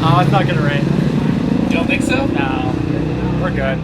Oh, it's not gonna rain. You don't think so? No, we're good.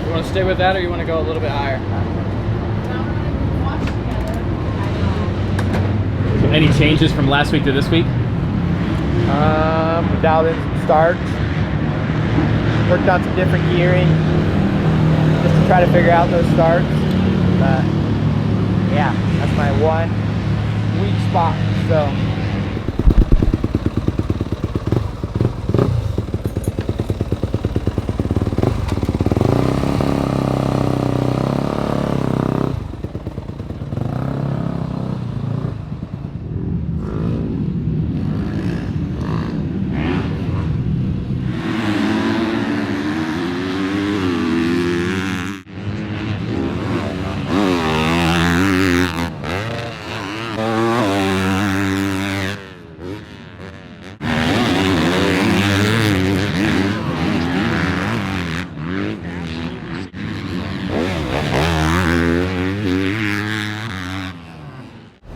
You want to stay with that, or you want to go a little bit higher? Any changes from last week to this week? Dialed in some starts. Worked on some different gearing just to try to figure out those starts. But yeah, that's my one weak spot. So.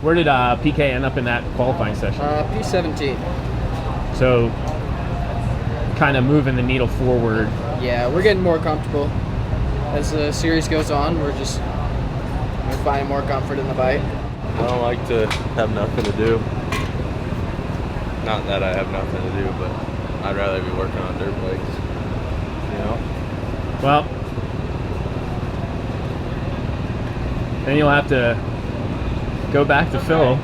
Where did PK end up in that qualifying session? P17. So, kind of moving the needle forward. Yeah, we're getting more comfortable. As the series goes on, we're finding more comfort in the bike. I don't like to have nothing to do. Not that I have nothing to do, but I'd rather be working on dirt bikes, you know? Well, then you'll have to go back to Phil.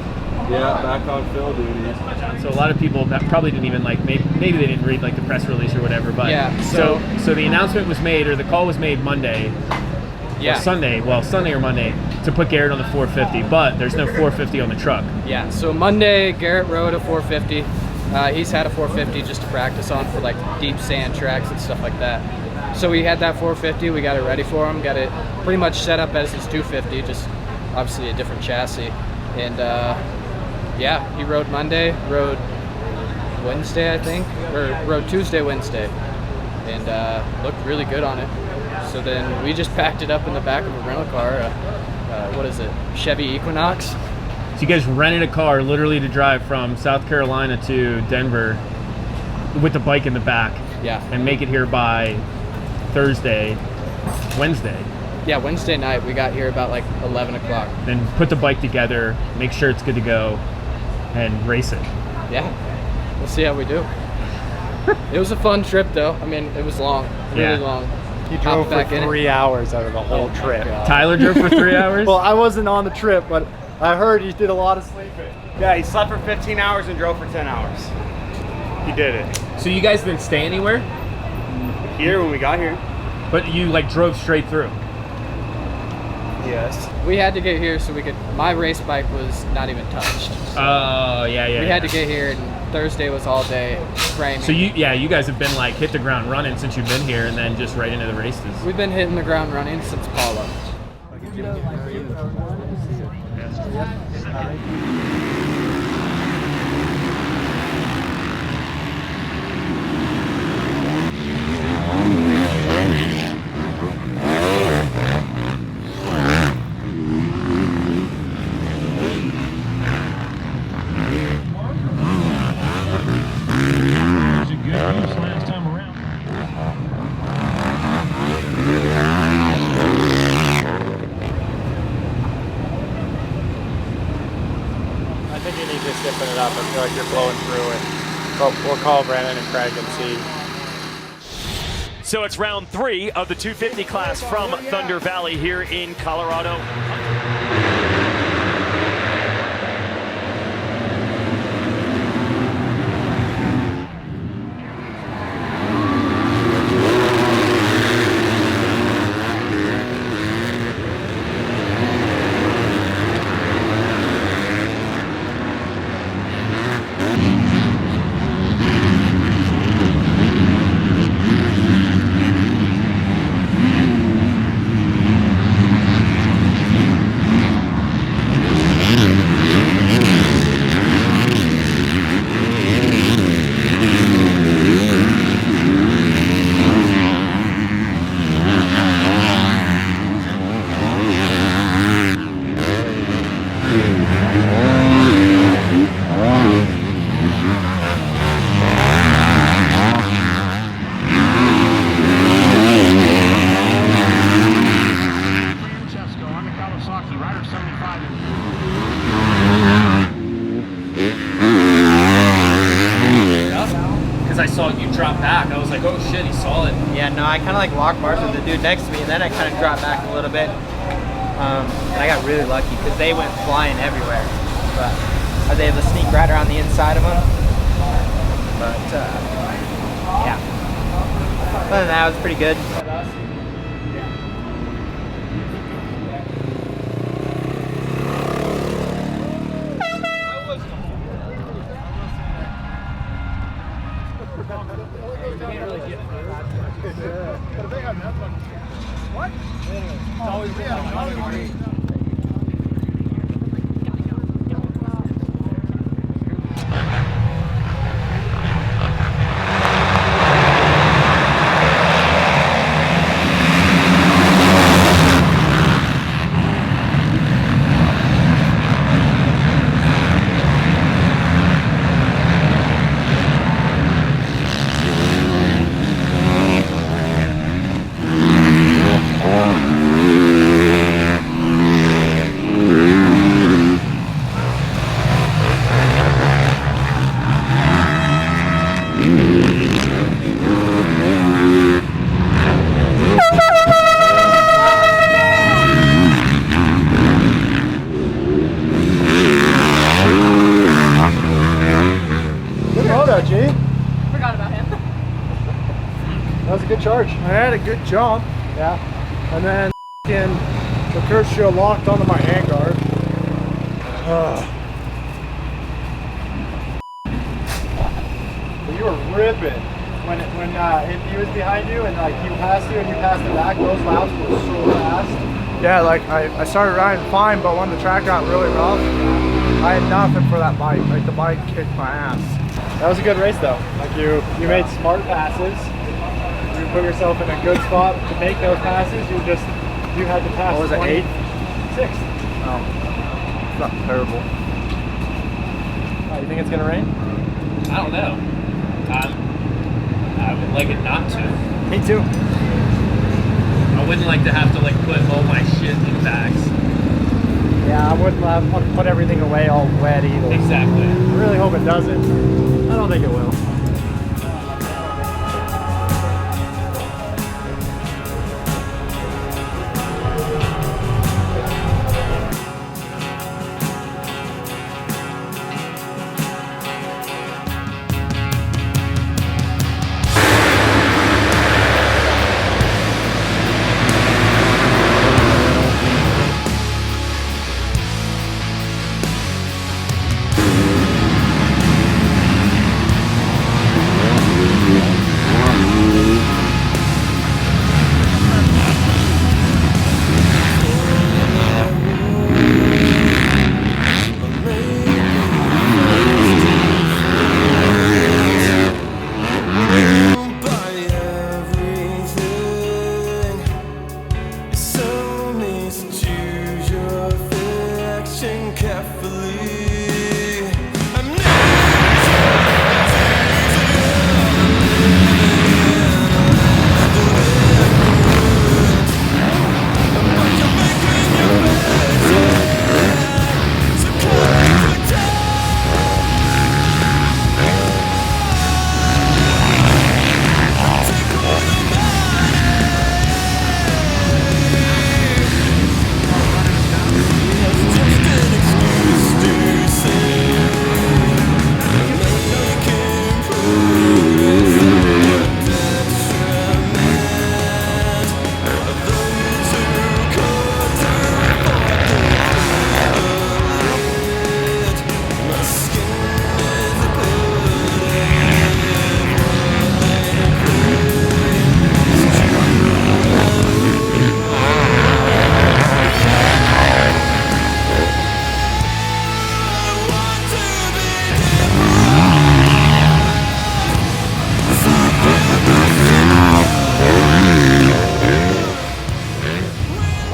Yeah, back on Phil duties. So a lot of people that probably didn't even maybe they didn't read like the press release or whatever. But yeah. So the announcement was made, or the call was made Monday. Yeah. Or Sunday. Well, Sunday or Monday to put Garrett on the 450, but there's no 450 on the truck. Yeah. So Monday, Garrett rode a 450. He's had a 450 just to practice on for like deep sand tracks and stuff like that. So we had that 450. We got it ready for him. Got it pretty much set up as his 250. Just obviously a different chassis. And yeah, he rode Monday, rode Wednesday, I think, or rode Tuesday, Wednesday, and looked really good on it. So then we just packed it up in the back of a rental car. What is it? Chevy Equinox. So you guys rented a car literally to drive from South Carolina to Denver with the bike in the back. Yeah. And make it here by Wednesday. Yeah, Wednesday night. We got here about like 11 o'clock. Then put the bike together, make sure it's good to go, and race it. Yeah. We'll see how we do. It was a fun trip, though. I mean, it was long, really long. He drove for 3 hours out of the whole trip. Tyler drove for 3 hours? Well, I wasn't on the trip, but I heard he did a lot of sleeping. Yeah, he slept for 15 hours and drove for 10 hours. He did it. So you guys didn't stay anywhere? Here, when we got here. But you like drove straight through? Yes. We had to get here so we could, my race bike was not even touched. So oh, yeah. we had to get here and Thursday was all day framing. So you guys have been like hit the ground running since you've been here, and then just right into the races. We've been hitting the ground running since Paul left. I think you need to stiffen it up. I feel like you're blowing through it. We'll call Brandon and Craig and see. So it's round 3 of the 250 class from Thunder Valley here in Colorado. Because I saw you drop back, I was like, oh shit, he saw it. Yeah, no, I kind of like locked bars with the dude next to me, and then I kind of dropped back a little bit. And I got really lucky because they went flying everywhere. But I was able to sneak right around the inside of them. But yeah, other than that, it was pretty good. Charge. I had a good jump. Yeah. And then the Kershaw locked onto my handguard. You were ripping when he was behind you and like he passed you and you passed it back. Those laps were so fast. Yeah, like I started riding fine, but when the track got really rough, I had nothing for that bike. Like the bike kicked my ass. That was a good race though. Like you made smart passes. You put yourself in a good spot to make those passes. You had to pass. What was it, 8th? 6th. Oh, it's not terrible. You think it's gonna rain? I don't know. I would like it not to. Me too. I wouldn't like to have to like put all my shit in bags. Yeah, I wouldn't want to put everything away all wet either. Exactly. I really hope it doesn't. I don't think it will. So misuse your affection carefully.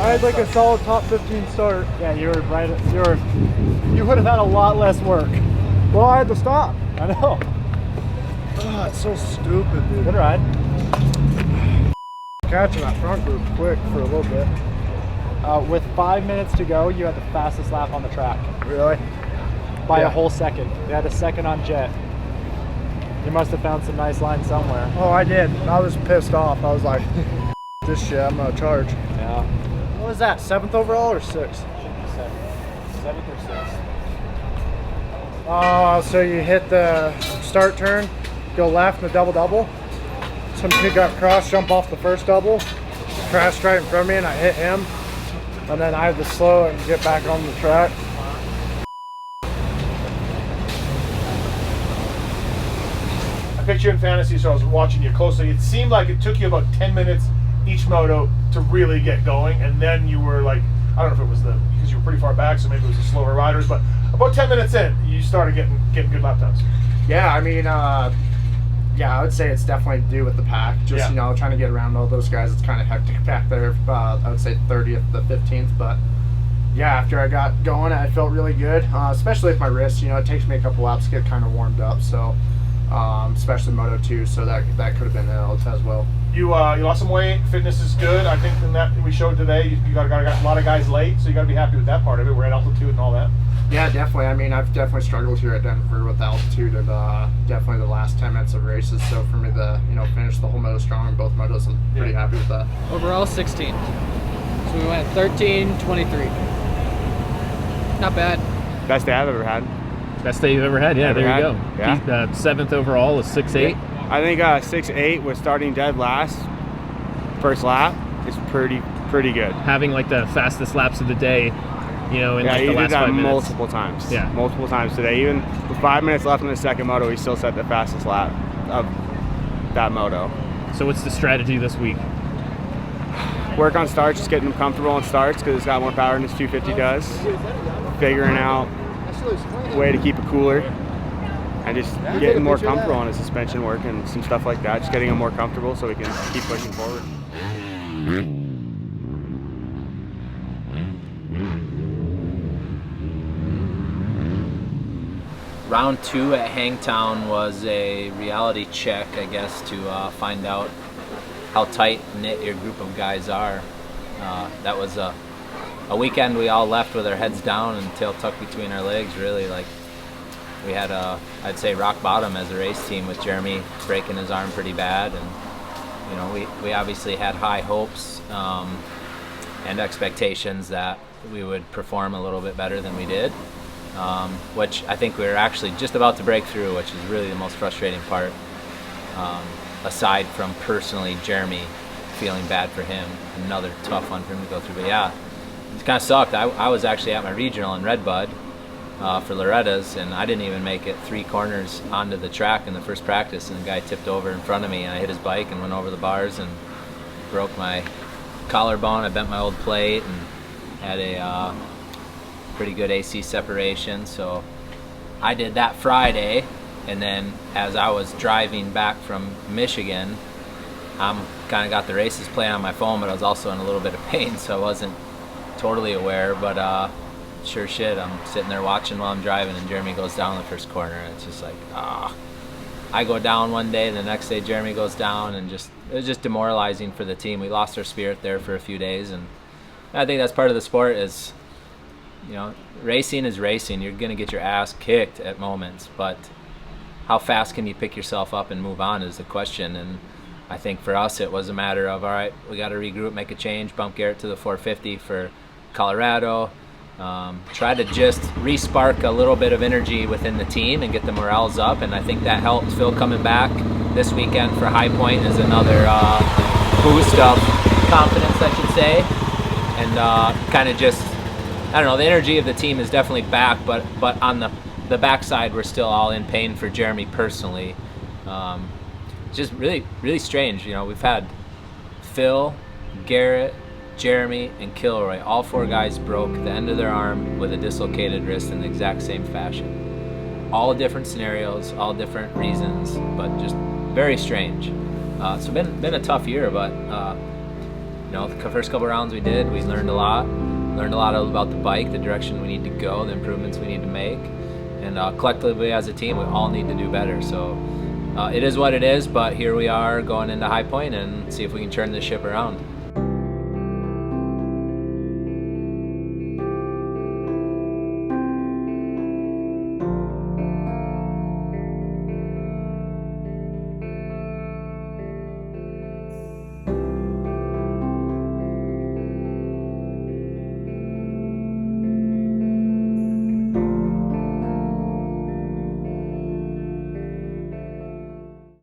I had like a solid top 15 start. Yeah, you were right. You would have had a lot less work. Well, I had to stop. I know. Oh, it's so stupid, dude. Good ride. Catching that front group quick for a little bit. With 5 minutes to go, you had the fastest lap on the track. Really? By a whole second. They had a second on Jet. You must have found some nice lines somewhere. Oh, I did. I was pissed off. I was like, this shit, I'm gonna charge. Yeah. What was that, 7th overall or 6th? Should be 7th or 6th. Oh, so you hit the start turn, go left in the double-double. Some kid got cross, jump off the first double, crashed right in front of me, and I hit him. And then I had to slow and get back on the track. I picked you in fantasy, so I was watching you closely. It seemed like it took you about 10 minutes each moto to really get going, and then you were like, I don't know if it was because you were pretty far back, so maybe it was the slower riders, but about 10 minutes in, you started getting good lap times. Yeah, I mean, yeah, I would say it's definitely to do with the pack. Just, you know, trying to get around all those guys. It's kind of hectic back there. I would say 30th to 15th, but yeah, after I got going, I felt really good, especially with my wrist. You know, it takes me a couple laps to get kind of warmed up, so especially Moto 2, so that could have been it as well. You lost some weight. Fitness is good. I think in that we showed today, you got a lot of guys late, so you got to be happy with that part of it. We're at altitude and all that. Yeah, definitely. I mean, I've definitely struggled here at Denver with the altitude and definitely the last 10 minutes of races. So for me to finish the whole moto strong in both motos, I'm pretty happy with that. Overall 16. So we went 13, 23. Not bad. Best day I've ever had. Best day you've ever had. Yeah, there you go. Yeah. 7th overall is 6'8". Yeah. I think 6'8" with starting dead last, first lap is pretty good. Having like the fastest laps of the day, in like the last 5 minutes. Multiple times. Yeah, multiple times today. Even with 5 minutes left in the second moto, he still set the fastest lap of that moto. So what's the strategy this week? Work on starts, just getting him comfortable on starts because it's got more power than his 250 does. Figuring out a way to keep it cooler. And just getting more comfortable on his suspension work and some stuff like that. Just getting him more comfortable so we can keep pushing forward. Round 2 at Hangtown was a reality check, I guess, to find out how tight-knit your group of guys are. That was a weekend we all left with our heads down and tail tucked between our legs, really. Like, we had I'd say rock bottom as a race team with Jeremy breaking his arm pretty bad, and we obviously had high hopes and expectations that we would perform a little bit better than we did, which I think we were actually just about to break through, which is really the most frustrating part, aside from personally Jeremy feeling bad for him. Another tough one for him to go through, but yeah, it kind of sucked. I was actually at my regional in Redbud for Loretta's, and I didn't even make it 3 corners onto the track in the first practice, and the guy tipped over in front of me, and I hit his bike and went over the bars and broke my collarbone. I bent my old plate and had a pretty good AC separation, so I did that Friday, and then as I was driving back from Michigan, I'm kind of got the races playing on my phone, but I was also in a little bit of pain, so I wasn't totally aware. But sure shit, I'm sitting there watching while I'm driving, and Jeremy goes down the first corner, and it's just like, I go down one day, and the next day Jeremy goes down, and it was just demoralizing for the team. We lost our spirit there for a few days, and I think that's part of the sport. Is, you know, racing is racing. You're gonna get your ass kicked at moments, but how fast can you pick yourself up and move on is the question. And I think for us it was a matter of, all right, we got to regroup, make a change, bump Garrett to the 450 for Colorado, try to just re-spark a little bit of energy within the team and get the morales up, and I think that helped. Phil coming back this weekend for High Point is another boost of confidence, I should say, and kind of just, I don't know, the energy of the team is definitely back, but on the backside we're still all in pain for Jeremy personally. Just really, really strange. You know, we've had Phil, Garrett, Jeremy, and Kilroy. All 4 guys broke the end of their arm with a dislocated wrist in the exact same fashion. All different scenarios, all different reasons, but just very strange. So been a tough year, but you know, the first couple rounds we did, we learned a lot. Learned a lot about the bike, the direction we need to go, the improvements we need to make, and collectively as a team, we all need to do better. So it is what it is, but here we are going into High Point and see if we can turn this ship around.